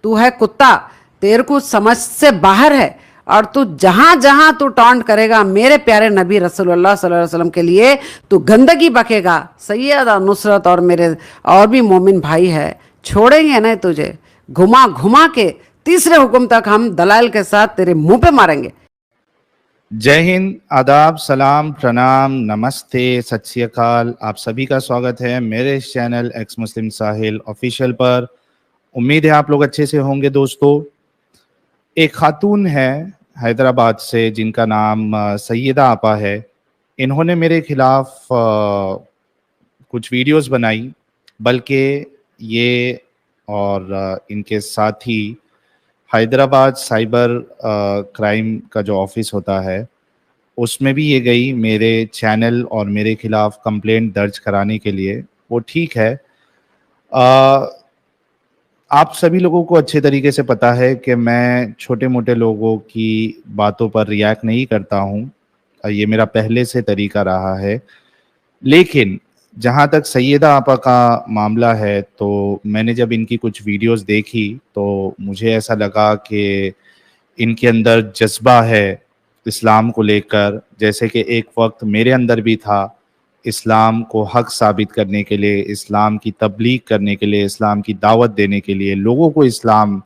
تو ہے کتا، تیرے کو سمجھ سے باہر ہے، اور تو جہاں جہاں تو ٹانٹ کرے گا میرے پیارے نبی رسول اللہ صلی اللہ علیہ وسلم کے لیے تو گندگی بکے گا. سیدہ نصرت اور میرے اور بھی مومن بھائی ہے، چھوڑیں گے نہیں تجھے، گھما گھما کے تیسرے حکم تک ہم دلائل کے ساتھ تیرے منہ پہ ماریں گے. جے ہند، آداب، سلام، پرنام، نمستے، ست سری اکال. آپ سبھی کا سواگت ہے میرے اس چینل ایکس مسلم ساحل آفیشیل پر. امید ہے آپ لوگ اچھے سے ہوں گے. دوستو، ایک خاتون ہے حیدرآباد سے جن کا نام سیدہ آپا ہے. انہوں نے میرے خلاف کچھ ویڈیوز بنائی، بلکہ یہ اور ان کے ساتھی حیدرآباد سائبر کرائم کا جو آفس ہوتا ہے اس میں بھی یہ گئی میرے چینل اور میرے خلاف کمپلینٹ درج کرانے کے لیے. وہ ٹھیک ہے، آپ سبھی لوگوں کو اچھے طریقے سے پتہ ہے کہ میں چھوٹے موٹے لوگوں کی باتوں پر ریاکٹ نہیں کرتا ہوں، یہ میرا پہلے سے طریقہ رہا ہے. لیکن جہاں تک سیدہ آپا کا معاملہ ہے تو میں نے جب ان کی کچھ ویڈیوز دیکھی تو مجھے ایسا لگا کہ ان کے اندر جذبہ ہے اسلام کو لے کر، جیسے کہ ایک وقت میرے اندر بھی تھا. اسلام کو حق ثابت کرنے کے لیے، اسلام کی تبلیغ کرنے کے لیے، اسلام کی دعوت دینے کے لیے، لوگوں کو اسلام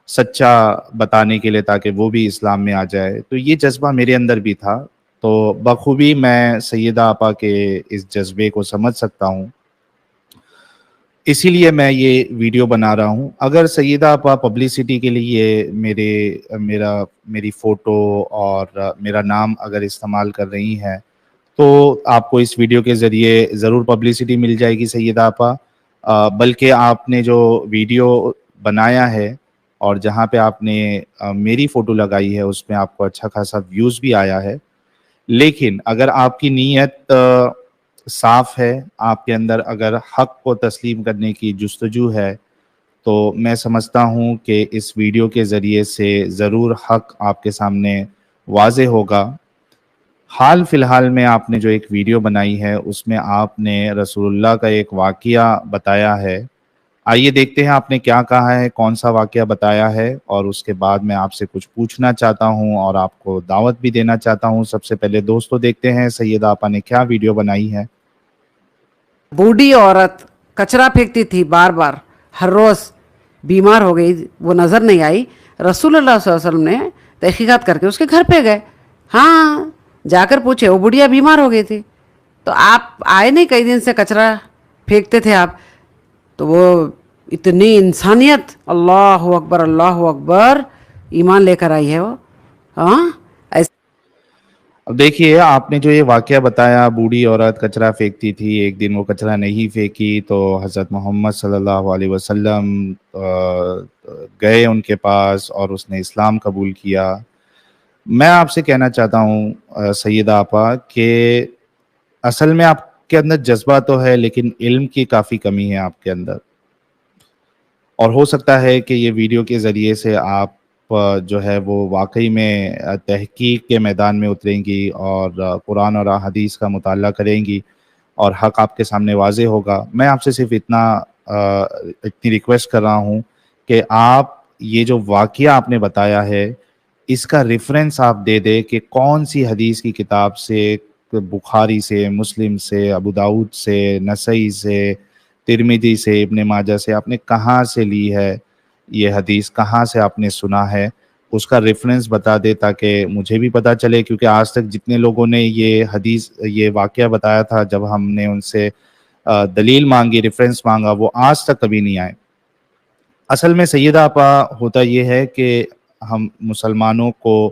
سچا بتانے کے لیے تاکہ وہ بھی اسلام میں آ جائے. تو یہ جذبہ میرے اندر بھی تھا. تو بخوبی میں سیدہ آپا کے اس جذبے کو سمجھ سکتا ہوں، اسی لیے میں یہ ویڈیو بنا رہا ہوں. اگر سیدہ آپا پبلسٹی کے لیے میری فوٹو اور میرا نام اگر استعمال کر رہی ہیں تو آپ کو اس ویڈیو کے ذریعے ضرور پبلسٹی مل جائے گی سیدہ آپا. بلکہ آپ نے جو ویڈیو بنایا ہے اور جہاں پہ آپ نے میری فوٹو لگائی ہے اس میں آپ کو اچھا خاصا ویوز بھی آیا ہے. لیکن اگر آپ کی نیت صاف ہے، آپ کے اندر اگر حق کو تسلیم کرنے کی جستجو ہے تو میں سمجھتا ہوں کہ اس ویڈیو کے ذریعے سے ضرور حق آپ کے سامنے واضح ہوگا. حال فی الحال میں آپ نے جو ایک ویڈیو بنائی ہے اس میں آپ نے رسول اللہ کا ایک واقعہ بتایا ہے. آئیے دیکھتے ہیں آپ نے کیا کہا ہے، کون سا واقعہ بتایا ہے، اور اس کے بعد میں آپ سے کچھ پوچھنا چاہتا ہوں اور آپ کو دعوت بھی دینا چاہتا ہوں. سب سے پہلے دوستو دیکھتے ہیں سیدہ آپا نے کیا ویڈیو بنائی ہے. بوڑھی عورت کچرا پھینکتی تھی بار بار، ہر روز بیمار ہو گئی، وہ نظر نہیں آئی. رسول اللہ صلی اللہ علیہ وسلم نے تحقیقات کر کے اس کے گھر پہ گئے. ہاں، جا کر پوچھے، وہ بڑھیا بیمار ہو گئی تھی. تو آپ آئے نہیں، کئی دن سے کچرا پھینکتے تھے آپ. تو وہ اتنی انسانیت، اللہ اکبر اللہ اکبر، ایمان لے کر آئی ہے وہ. ہاں، اب دیکھیے، آپ نے جو یہ واقعہ بتایا، بوڑھی عورت کچرا پھینکتی تھی، ایک دن وہ کچرا نہیں پھینکی تو حضرت محمد صلی اللہ علیہ وسلم گئے ان کے پاس اور اس نے اسلام قبول کیا. میں آپ سے کہنا چاہتا ہوں سیدہ آپا کہ اصل میں آپ کے اندر جذبہ تو ہے لیکن علم کی کافی کمی ہے آپ کے اندر، اور ہو سکتا ہے کہ یہ ویڈیو کے ذریعے سے آپ جو ہے وہ واقعی میں تحقیق کے میدان میں اتریں گی اور قرآن اور حدیث کا مطالعہ کریں گی اور حق آپ کے سامنے واضح ہوگا. میں آپ سے صرف اتنی ریکویسٹ کر رہا ہوں کہ آپ یہ جو واقعہ آپ نے بتایا ہے اس کا ریفرنس آپ دے دے کہ کون سی حدیث کی کتاب سے، بخاری سے، مسلم سے، ابو داؤد سے، نسائی سے، ترمذی سے، ابن ماجہ سے آپ نے کہاں سے لی ہے یہ حدیث، کہاں سے آپ نے سنا ہے، اس کا ریفرنس بتا دے تاکہ مجھے بھی پتا چلے. کیونکہ آج تک جتنے لوگوں نے یہ واقعہ بتایا تھا، جب ہم نے ان سے دلیل مانگی، ریفرنس مانگا، وہ آج تک کبھی نہیں آئے. اصل میں سیدہ آپا ہوتا یہ ہے کہ ہم مسلمانوں کو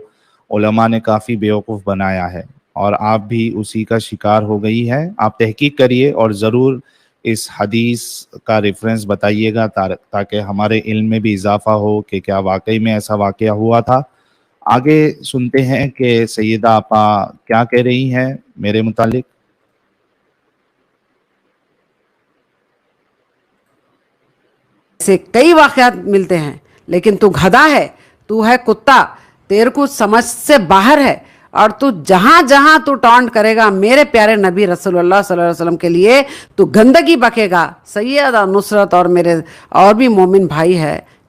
علماء نے کافی بیوقوف بنایا ہے اور آپ بھی اسی کا شکار ہو گئی ہے. آپ تحقیق کریے اور ضرور اس حدیث کا ریفرنس بتائیے گا تاکہ ہمارے علم میں بھی اضافہ ہو کہ کیا واقعی میں ایسا واقعہ ہوا تھا. آگے سنتے ہیں کہ سیدہ آپا کیا کہہ رہی ہیں میرے متعلق. سے کئی واقعات ملتے ہیں، لیکن تو گدھا ہے، تو ہے کتا، تیرے کو سمجھ سے باہر ہے، اور تو جہاں جہاں تو ٹانٹ کرے گا میرے پیارے نبی رسول اللہ صلی اللہ علیہ وسلم کے لیے تو گندگی بکے گا. سیدہ نصرت اور میرے اور بھی مومن بھائی ہے،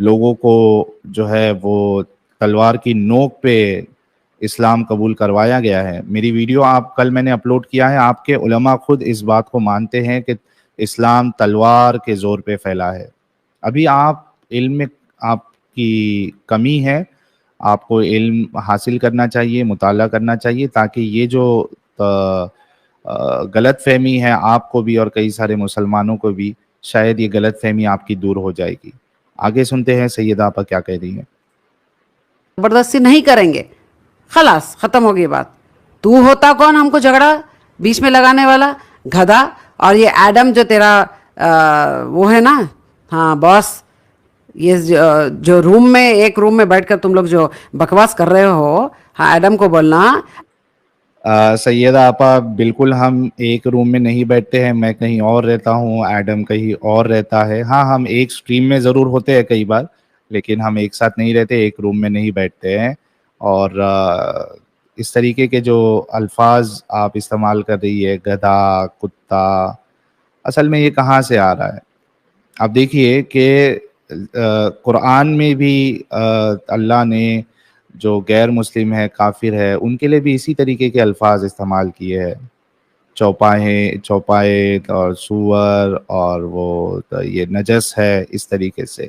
لوگوں کو جو ہے وہ تلوار کی نوک پہ اسلام قبول کروایا گیا ہے. میری ویڈیو کل میں نے اپلوڈ کیا ہے, آپ کے علماء خود اس بات کو مانتے ہیں کہ اسلام تلوار کے زور پہ پھیلا ہے. ابھی علم میں آپ کی کمی ہے, آپ کو علم حاصل کرنا چاہیے, مطالعہ کرنا چاہیے, تاکہ یہ جو غلط فہمی ہے آپ کو بھی اور کئی سارے مسلمانوں کو بھی, شاید یہ غلط فہمی آپ کی دور ہو جائے گی. آگے سنتے ہیں سیدہ آپا کیا کہہ رہی ہیں. زبردستی نہیں کریں گے, خلاص ختم ہو گئی بات. تو ہوتا کون ہم کو جھگڑا بیچ میں لگانے والا, گدھا. اور یہ ایڈم جو تیرا وہ ہے نا, ہاں باس, یہ جو ایک روم میں بیٹھ کر تم لوگ جو بکواس کر رہے ہو, ہاں ایڈم کو بولنا. سیدہ آپا بالکل ہم ایک روم میں نہیں بیٹھتے ہیں, میں کہیں اور رہتا ہوں, ایڈم کہیں اور رہتا ہے. ہاں ہم ایک سٹریم میں ضرور ہوتے ہیں کئی بار, لیکن ہم ایک ساتھ نہیں رہتے, ایک روم میں نہیں بیٹھتے ہیں. اور اس طریقے کے جو الفاظ آپ استعمال کر رہی ہے, گدھا, کتا, اصل میں یہ کہاں سے آ رہا ہے؟ آپ دیکھیے کہ قرآن میں بھی اللہ نے جو غیر مسلم ہے, کافر ہے, ان کے لیے بھی اسی طریقے کے الفاظ استعمال کیے ہیں. چوپائے اور سور اور وہ یہ نجس ہے, اس طریقے سے.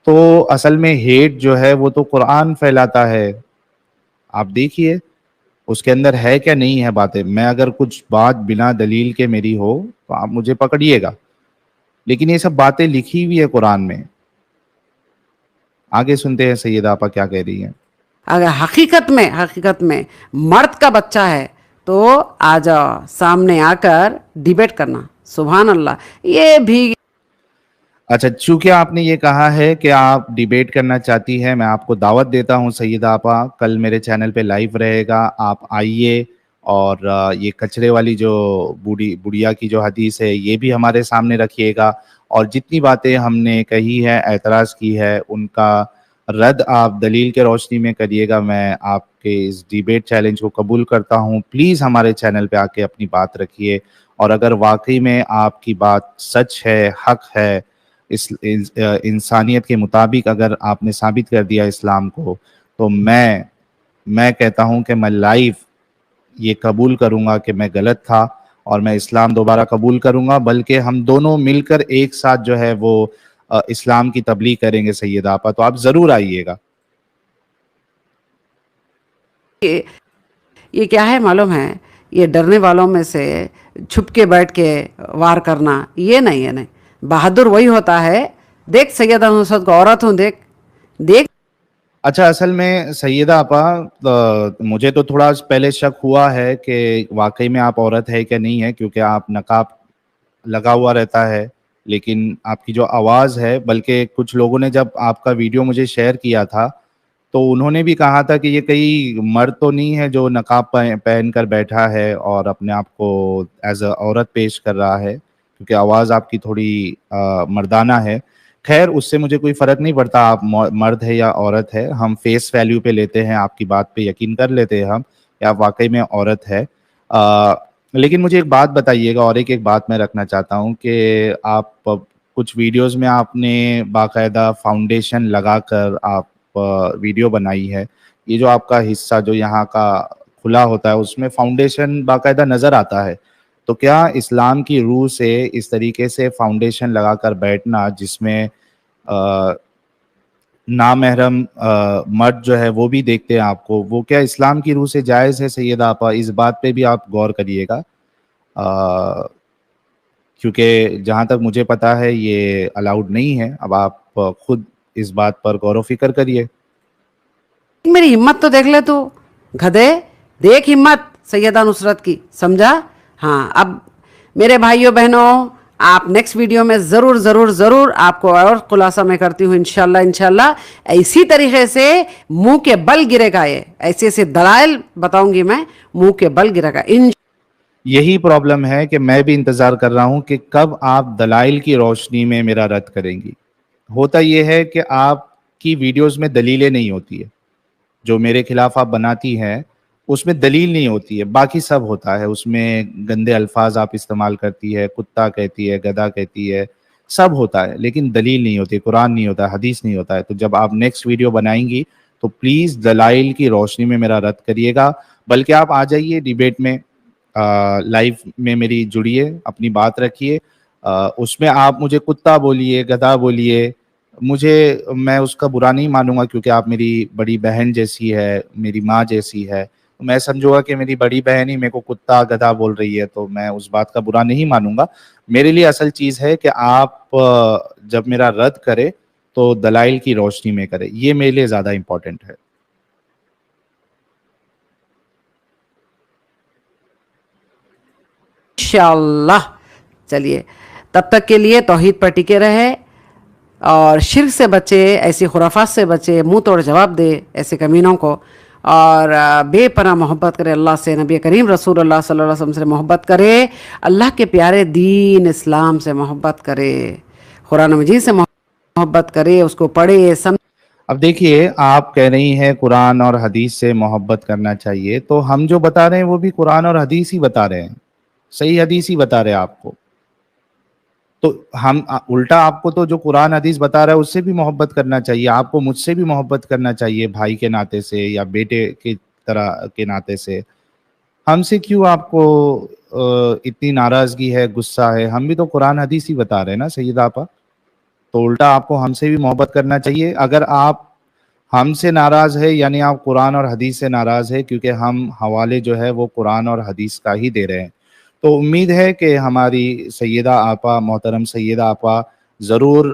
تو اصل میں ہیٹ جو ہے وہ تو قرآن پھیلاتا ہے. آپ دیکھیے اس کے اندر ہے کیا نہیں ہے باتیں. میں اگر کچھ بات بنا دلیل کے میری ہو تو آپ مجھے پکڑیے گا, لیکن یہ سب باتیں لکھی ہوئی ہے قرآن میں. آگے سنتے ہیں سیدہ آپا کیا کہہ رہی ہیں. اگر حقیقت میں مرد کا بچہ ہے تو آ جاؤ سامنے آ کر ڈیبیٹ کرنا. سبحان اللہ. یہ بھی اچھا, چونکہ آپ نے یہ کہا ہے کہ آپ ڈیبیٹ کرنا چاہتی ہے, میں آپ کو دعوت دیتا ہوں سیدہ آپا, کل میرے چینل پہ لائیو رہے گا, آپ آئیے. اور یہ کچرے والی جو بڑھیا کی جو حدیث ہے یہ بھی ہمارے سامنے رکھیے گا, اور جتنی باتیں ہم نے کہی ہے, اعتراض کی ہے, ان کا رد آپ دلیل کے روشنی میں کریے گا. میں آپ کے اس ڈیبیٹ چیلنج کو قبول کرتا ہوں. پلیز ہمارے چینل پہ آ کے اپنی بات رکھیے, اور اگر واقعی میں آپ کی بات سچ ہے, حق ہے, اس انسانیت کے مطابق اگر آپ نے ثابت کر دیا اسلام کو, تو میں کہتا ہوں کہ میں لائیو یہ قبول کروں گا کہ میں غلط تھا, اور میں اسلام دوبارہ قبول کروں گا. بلکہ ہم دونوں مل کر ایک ساتھ جو ہے وہ اسلام کی تبلیغ کریں گے سیدہ آپا, تو آپ ضرور آئیے گا. یہ کیا ہے معلوم ہے, یہ ڈرنے والوں میں سے چھپ کے بیٹھ کے وار کرنا, یہ نہیں. بہادر وہی ہوتا ہے. دیکھ سیدہ نصرت کو, عورت ہوں, دیکھ. اچھا, اصل میں سیدہ آپا مجھے تو تھوڑا پہلے شک ہوا ہے کہ واقعی میں آپ عورت ہے کہ نہیں ہے, کیونکہ آپ نقاب لگا ہوا رہتا ہے, لیکن آپ کی جو آواز ہے, بلکہ کچھ لوگوں نے جب آپ کا ویڈیو مجھے شیئر کیا تھا تو انہوں نے بھی کہا تھا کہ یہ کئی مرد تو نہیں ہے جو نقاب پہن کر بیٹھا ہے اور اپنے آپ کو ایز اے عورت پیش کر رہا ہے, کیونکہ آواز آپ کی تھوڑی مردانہ ہے. خیر, اس سے مجھے کوئی فرق نہیں پڑتا آپ مرد ہے یا عورت ہے, ہم فیس ویلیو پہ لیتے ہیں, آپ کی بات پہ یقین کر لیتے ہیں ہم کہ آپ واقعی میں عورت ہے. لیکن مجھے ایک بات بتائیے گا, اور ایک بات میں رکھنا چاہتا ہوں کہ آپ کچھ ویڈیوز میں آپ نے باقاعدہ فاؤنڈیشن لگا کر آپ ویڈیو بنائی ہے. یہ جو آپ کا حصہ جو یہاں کا کھلا ہوتا ہے اس میں فاؤنڈیشن باقاعدہ نظر آتا ہے, تو کیا اسلام کی روح سے اس طریقے سے فاؤنڈیشن لگا کر بیٹھنا, جس میں نامحرم مرد جو ہے وہ بھی دیکھتے ہیں آپ کو, وہ کیا اسلام کی روح سے جائز ہے سیدہ آپا؟ اس بات پہ بھی آپ غور کریے گا, کیونکہ جہاں تک مجھے پتا ہے یہ الاؤڈ نہیں ہے. اب آپ خود اس بات پر غور و فکر کریے. میری ہمت تو دیکھ لے تو, گدھے. دیکھ ہمت سیدہ نصرت کی, سمجھا؟ ہاں, اب میرے بھائیوں بہنوں, آپ نیکسٹ ویڈیو میں ضرور آپ کو اور خلاصہ میں کرتی ہوں انشاءاللہ. اسی طریقے سے منہ کے بل گرے گا, یہ ایسے دلائل بتاؤں گی میں, منہ کے بل گرے گا. یہی پرابلم ہے کہ میں بھی انتظار کر رہا ہوں کہ کب آپ دلائل کی روشنی میں میرا رد کریں گی. ہوتا یہ ہے کہ آپ کی ویڈیوز میں دلیلیں نہیں ہوتی ہے, جو میرے خلاف آپ بناتی ہیں اس میں دلیل نہیں ہوتی ہے, باقی سب ہوتا ہے. اس میں گندے الفاظ آپ استعمال کرتی ہے, کتا کہتی ہے, گدھا کہتی ہے, سب ہوتا ہے لیکن دلیل نہیں ہوتی, قرآن نہیں ہوتا, حدیث نہیں ہوتا ہے. تو جب آپ نیکسٹ ویڈیو بنائیں گی تو پلیز دلائل کی روشنی میں میرا رد کریے گا, بلکہ آپ آ جائیے ڈیبیٹ میں, لائیو میں میری جڑیے, اپنی بات رکھیے, اس میں آپ مجھے کتا بولیے, گدھا بولیے, میں اس کا برا نہیں مانوں گا, کیونکہ آپ میری بڑی بہن جیسی ہے, میری ماں جیسی ہے. میں سمجھوں گا کہ میری بڑی بہن ہی میرے کو کتا گدھا بول رہی ہے, تو میں اس بات کا برا نہیں مانوں گا. میرے لیے اصل چیز ہے کہ آپ جب میرا رد کرے تو دلائل کی روشنی میں کرے, یہ میرے لیے زیادہ امپورٹنٹ ہے. انشاءاللہ. چلیے تب تک کے لیے توحید پر ٹکے رہے اور شرک سے بچے, ایسی خرافات سے بچے, منہ توڑ جواب دے ایسے کمینوں کو, اور بے پناہ محبت کرے اللہ سے, نبی کریم رسول اللہ صلی اللہ علیہ وسلم سے محبت کرے, اللہ کے پیارے دین اسلام سے محبت کرے, قرآن مجید سے محبت کرے, اس کو پڑھے سمجھے. اب دیکھیے, آپ کہہ رہی ہیں قرآن اور حدیث سے محبت کرنا چاہیے, تو ہم جو بتا رہے ہیں وہ بھی قرآن اور حدیث ہی بتا رہے ہیں, صحیح حدیث ہی بتا رہے ہیں آپ کو. تو ہم الٹا آپ کو تو جو قرآن حدیث بتا رہا ہے اس سے بھی محبت کرنا چاہیے, آپ کو مجھ سے بھی محبت کرنا چاہیے, بھائی کے ناطے سے یا بیٹے کی طرح کے ناطے سے. ہم سے کیوں آپ کو اتنی ناراضگی ہے, غصہ ہے؟ ہم بھی تو قرآن حدیث ہی بتا رہے ہیں نا سیدہ آپا. تو الٹا آپ کو ہم سے بھی محبت کرنا چاہیے. اگر آپ ہم سے ناراض ہے یعنی آپ قرآن اور حدیث سے ناراض ہے, کیونکہ ہم حوالے جو ہے وہ قرآن اور حدیث کا ہی دے رہے ہیں. تو امید ہے کہ ہماری سیدہ آپا, محترم سیدہ آپا ضرور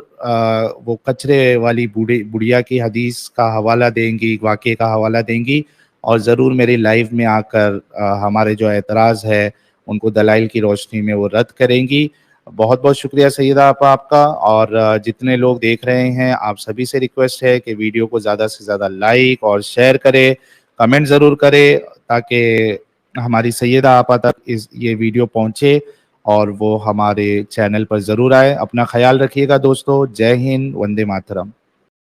وہ کچرے والی بڑھیا کی حدیث کا حوالہ دیں گی, واقعے کا حوالہ دیں گی, اور ضرور میری لائیو میں آ کر ہمارے جو اعتراض ہے ان کو دلائل کی روشنی میں وہ رد کریں گی. بہت بہت شکریہ سیدہ آپا آپ کا. اور جتنے لوگ دیکھ رہے ہیں آپ سبھی سے ریکویسٹ ہے کہ ویڈیو کو زیادہ سے زیادہ لائک اور شیئر کرے, کمنٹ ضرور کرے, تاکہ ہماری سیدہ آپا تک یہ ویڈیو پہنچے اور وہ ہمارے چینل پر ضرور آئے. اپنا خیال رکھیے گا دوستو. جے ہند, وندے ماترم.